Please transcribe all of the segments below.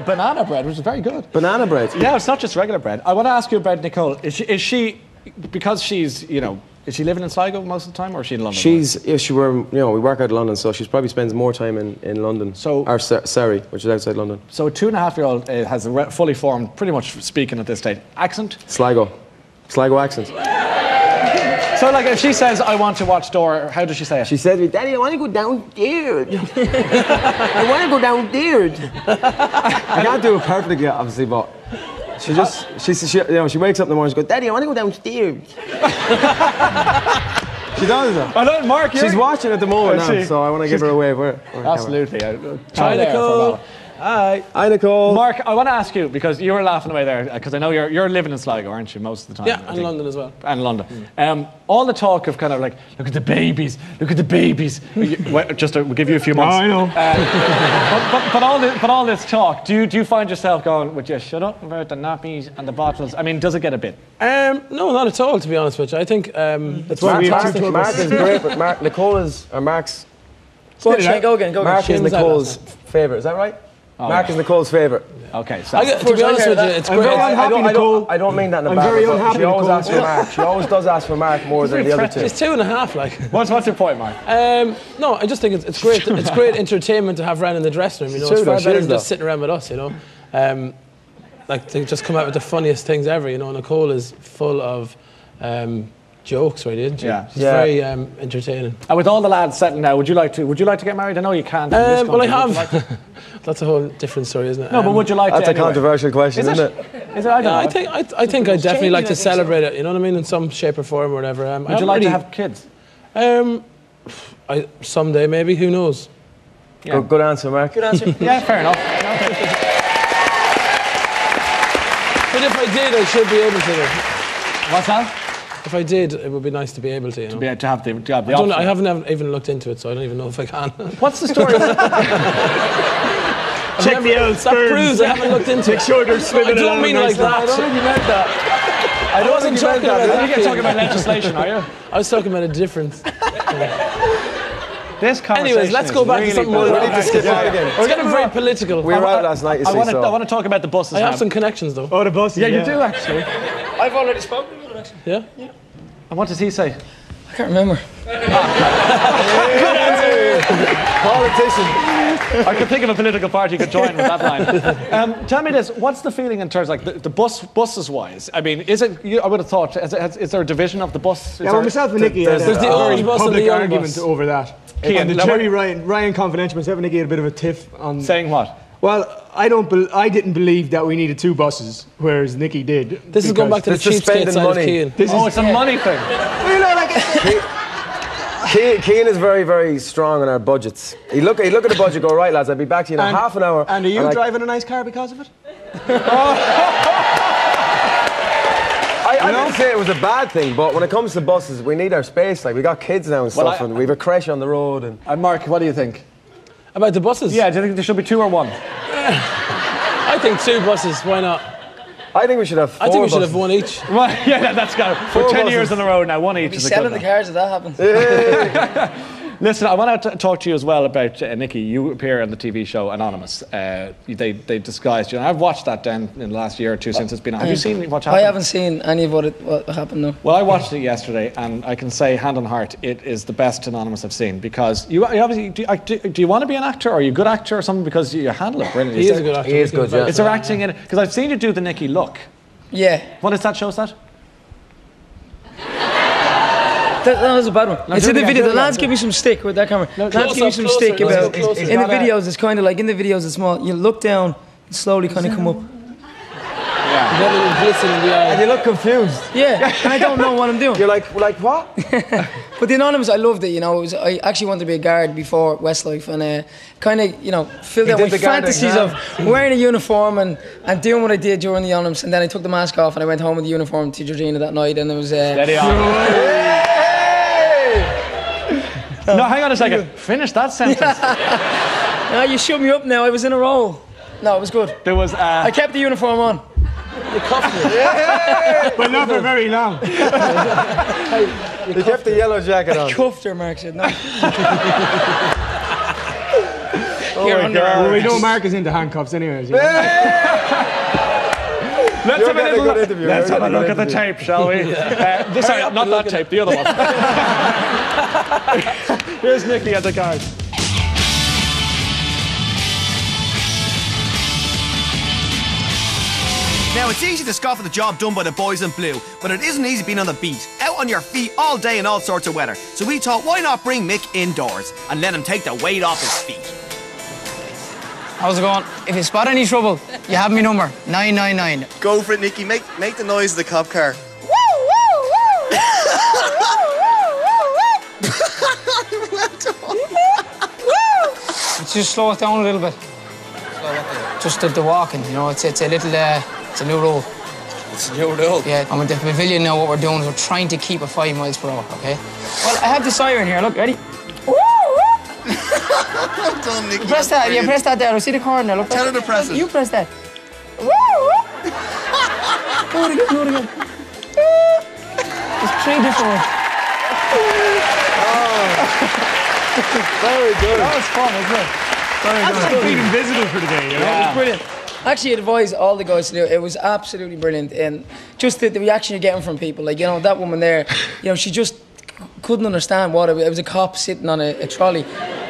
banana bread, which is very good. Banana bread? Yeah, it's not just regular bread. I want to ask you about Nicole. Is she because she's, you know, is she living in Sligo most of the time, or is she in London? If she were, you know, we work out of London, so she probably spends more time in London. Or Surrey, which is outside London. So a 2.5-year-old has a fully formed, pretty much speaking at this stage, accent? Sligo accent. So, like, if she says, I want to watch Dora, how does she say it? She said to me, Daddy, I want to go down there. I want to go down there. I can't do it perfectly, obviously, but she wakes up in the morning and she goes, Daddy, I want to go downstairs. She does that. I know, Mark, she's watching at the moment now, so I want to give her away. Absolutely. Hi, Nicole. Hi, Nicole. Mark, I want to ask you, because you were laughing away there, because I know you're living in Sligo, aren't you, most of the time? Yeah, and London as well. And London. All the talk of kind of like, look at the babies. Just to give you a few months. Oh, I know. But all this talk, do you find yourself going, would you shut up about the nappies and the bottles? I mean, does it get a bit? No, not at all, to be honest with you. I think that's why Mark is great, but Mark's. Go again. Mark is Nicole's favourite, is that right? Oh, Mark is Nicole's favourite. Okay, so to be honest with you, it's great. I don't mean that in a bad way. She always asks for Mark. She always does ask for Mark more than the other two. It's 2.5, like. What's your point, Mark? No, I just think it's great. It's great entertainment to have Ren in the dressing room. You know, it's far better than just sitting around with us. You know, like they just come out with the funniest things ever. You know, Nicole is full of jokes, really, isn't she? Yeah. She's very entertaining. And with all the lads setting now, would you like to get married? I know you can't. Well, I have. That's a whole different story, isn't it? No, but would you like to? That's a controversial question, isn't it? Is it? I don't know. I think I'd definitely like to celebrate it. You know what I mean? In some shape or form or whatever. Would you like to have kids? Someday, maybe. Who knows? Yeah. Good answer, Mark. Good answer. Yeah, fair enough. But if I did, I should be able to. What's that? If I did, it would be nice to be able to, you know. To have the option. I haven't even looked into it, so I don't even know if I can. What's the story? Check the old sperms. That proves I haven't looked into it. Make sure they're swimming along. I don't mean like that. I don't think you meant that. I wasn't talking about that. You're talking about legislation, are you? I was talking about a difference. This conversation. Anyways, let's go back to something more. We need to skip on again. We're getting very political. We were out last night, you see, so. I want to talk about the buses. I have some connections, though. Oh, the buses. Yeah, you do, actually. I've already spoken about it, actually. Yeah? And what does he say? I can't remember. Politician. I could think of a political party you could join with that line. Tell me this, what's the feeling in terms of like the buses wise? I mean, is it, I would have thought, is there a division of the bus? Yeah, well, myself and Nicky had the old bus and the young argument bus over that. And the Jerry Ryan Confidential, myself and Nicky had a bit of a tiff on... Saying what? Well, I didn't believe that we needed 2 buses, whereas Nicky did. This is going back to the cheapskate side of Cian. It's a money thing. You know, like... Cian is very, very strong on our budgets. He'd look at the budget, go, right, lads, I'll be back to you in half an hour. And are you driving a nice car because of it? I didn't say it was a bad thing, but when it comes to buses, we need our space. Like, we got kids now and stuff, and we have a creche on the road. And Mark, what do you think? About the buses? Yeah, do you think there should be 2 or 1? I think 2 buses, why not? I think we should have 4 I think we should buses. have 1 each. Well, yeah, that's got it. For 10 years in a row now, 1 each We'll be is a selling good the cars if that happens. Yeah. Listen, I want to talk to you as well about Nicky. You appear on the TV show Anonymous. They disguised you. And I've watched that down in the last year or 2 since it's been on. Have you seen what happened? I haven't seen any of what happened, no. Well, I watched it yesterday, and I can say, hand on heart, it is the best Anonymous I've seen. Because you obviously, do you want to be an actor, or are you a good actor or something? Because you handle it brilliantly. He is a good actor. He is good, yeah. Is there acting in it? Because I've seen you do the Nicky look. Yeah. What is that show, that? That was a bad one. No, it's in the video. The lads give give me some stick with that camera. No, lads give me some stick about. In the videos, it's kind of like in the videos, it's small. You look down, and slowly kind of come up. Yeah. You get a little glisten in the eye. And you look confused. Yeah, and I don't know what I'm doing. You're like what? But the Anonymous, I loved it. You know, I actually wanted to be a guard before Westlife, and kind of, you know, filled out my fantasies of wearing a uniform and doing what I did during the Anonymous. And then I took the mask off and I went home with the uniform to Georgina that night, and it was. Steady on. No, hang on a second. Finish that sentence. No, you shut me up now. I was in a role. No, it was good. There was. I kept the uniform on. You cuffed me. But not for very long. You kept the yellow jacket on. I cuffed her, Mark said. No. Your underarm. Well, we know Mark is into handcuffs anyways. You know? Let's have a look at the tape, shall we? Sorry, not that tape, the other one. Here's Nicky at the card. Now, it's easy to scoff at the job done by the boys in blue, but it isn't easy being on the beat, out on your feet all day in all sorts of weather. So we thought, why not bring Mick indoors and let him take the weight off his feet? How's it going? If you spot any trouble, you have my number, 999. Go for it, Nicky. Make the noise of the cop car. Let's just slow it down a little bit. Just the walking, you know, it's a little, it's a new rule. It's a new rule. Yeah, and with the pavilion now, what we're doing is we're trying to keep it 5 miles per hour, okay? Well, I have the siren here, look, ready? Well done, Nicky. Press that, yeah, press that there. I see the corner there, look. Tell her to press it. You press that. Do it again. There's 3 different ones. Very good. That was fun, isn't it? That's like being invisible for the day, you know? It was brilliant. Actually, I'd advise all the guys to do it. It was absolutely brilliant. And just the reaction you're getting from people. Like, you know, that woman there, you know, she just couldn't understand what it was. A cop sitting on a trolley.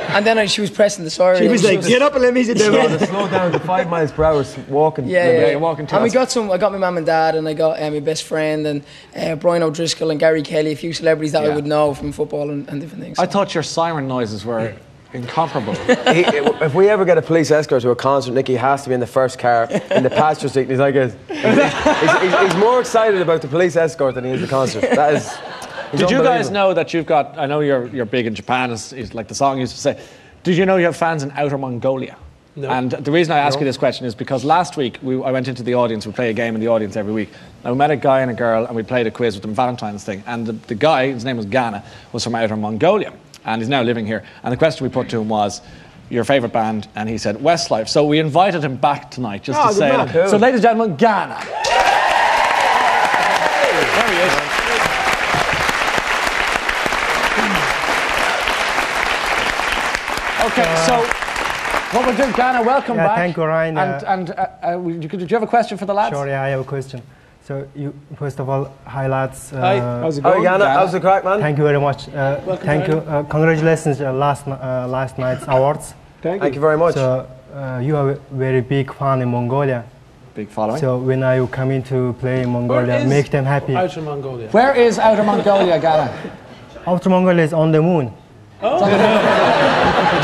And then she was pressing the siren. She was like, get up and let me sit down. To slow down to 5 miles per hour walking. Yeah, you're walking too and fast. I got my mum and dad, and I got my best friend, and Brian O'Driscoll and Gary Kelly, a few celebrities that I would know from football and different things. I thought your siren noises were incomparable. If we ever get a police escort to a concert, Nicky has to be in the first car in the passenger seat. And he's like, he's more excited about the police escort than he is the concert. That is. Did you guys know that you've got? I know you're big in Japan. Is like the song used to say. Did you know you have fans in Outer Mongolia? No. And the reason I ask you this question is because last week I went into the audience. We play a game in the audience every week. And we met a guy and a girl, and we played a quiz with them, Valentine's thing. And the guy, his name was Ghana, was from Outer Mongolia, and he's now living here. And the question we put to him was, your favourite band? And he said Westlife. So we invited him back tonight just to say that. Cool. So, ladies and gentlemen, Ghana. There he is. Okay, so what we're doing, Ghana, welcome back. Thank you, Ryan. And did you have a question for the lads? Sure, yeah, I have a question. So, you first of all, hi lads. Hi, how's it going? Hi, Ghana. How's the crack, man? Thank you very much. Thank you. Congratulations, last night's awards. Thank you very much. So, you are a very big fan in Mongolia. Big following. So, when are you coming to play in Mongolia? Make them happy. Outer Mongolia. Where is Outer Mongolia, Ghana? Outer Mongolia is on the moon.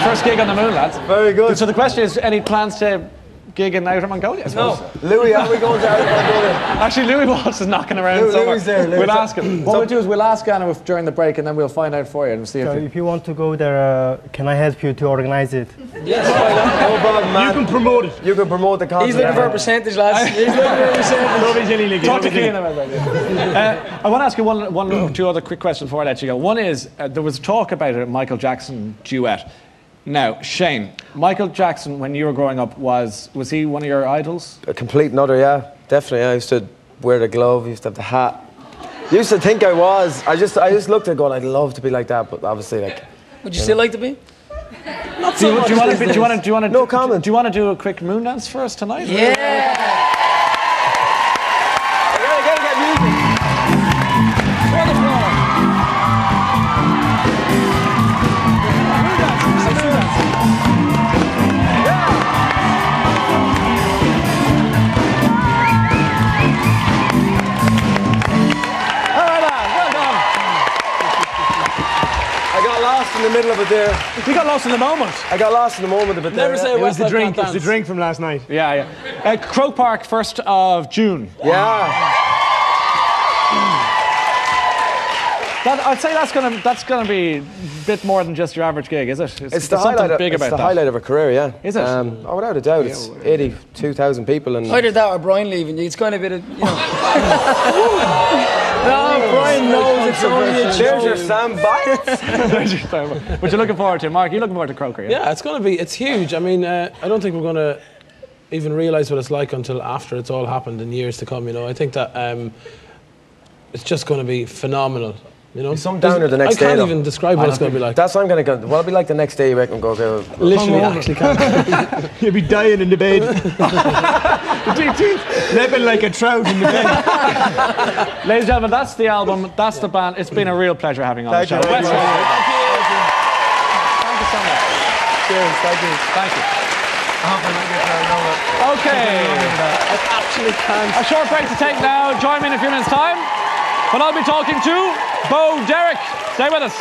First gig on the moon, lads. Very good. So the question is, any plans to gig in Outer Mongolia? No. Louis, are we going to Outer Mongolia? Actually, Louis Walsh is knocking around somewhere. Louis there. We'll ask him. What we'll do is we'll ask Ghana during the break, and then we'll find out for you and see So, if you want to go there, can I help you to organize it? Yes. No problem, man. You can promote it. You can promote the concert. He's looking for a percentage, lads. He's looking for a percentage. Nobody's any league. Talk to Keane about that. I want to ask you one or two other quick questions before I let you go. One is, there was talk about a Michael Jackson duet. Now, Shane, Michael Jackson, when you were growing up, was he one of your idols? A complete nutter, yeah. Definitely. I used to wear the glove, used to have the hat. Used to think I was. I just looked at it going, I'd love to be like that, but obviously, like. Would you still like to be? Not so much. Do you want to? No comment. Do you want to do a quick moon dance for us tonight? Yeah. I gotta get music. On the floor. In the middle of it there. You got lost in the moment. I got lost in the moment of it there. Never say It was the Westlife drink. can't It was the dance. drink from last night. Yeah. Croke Park, 1st of June. Yeah. I'd say that's gonna be a bit more than just your average gig, is it? It's the highlight. Big It's about the that. highlight of a career, yeah. Is it? Oh, without a doubt, it's 82,000 people, and Either that or Brian leaving you. It's kind of a bit of, you know. No, Brian knows it's only a there's joke. your Sam bites. But you're looking forward to it. Mark, you're looking forward to Croker, yeah? Yeah, it's huge. I mean, I don't think we're going to even realise what it's like until after it's all happened in years to come, you know. I think that it's just going to be phenomenal. You know, some downer the next day. I can't though. even describe what it's going to be like. That's what I'm going to go. What'll it be like the next day? You reckon? Go. Literally, actually can't. You'll be dying in the bed. The teeth living like a trout in the bed. Ladies and gentlemen, that's the album, that's the band. It's been a real pleasure having on the show. Thank you. Thank you so much. Cheers. Thank you. Thank you. Okay. I actually can't. A short break to take now. Join me in a few minutes' time. But I'll be talking to Bo Derek. Stay with us.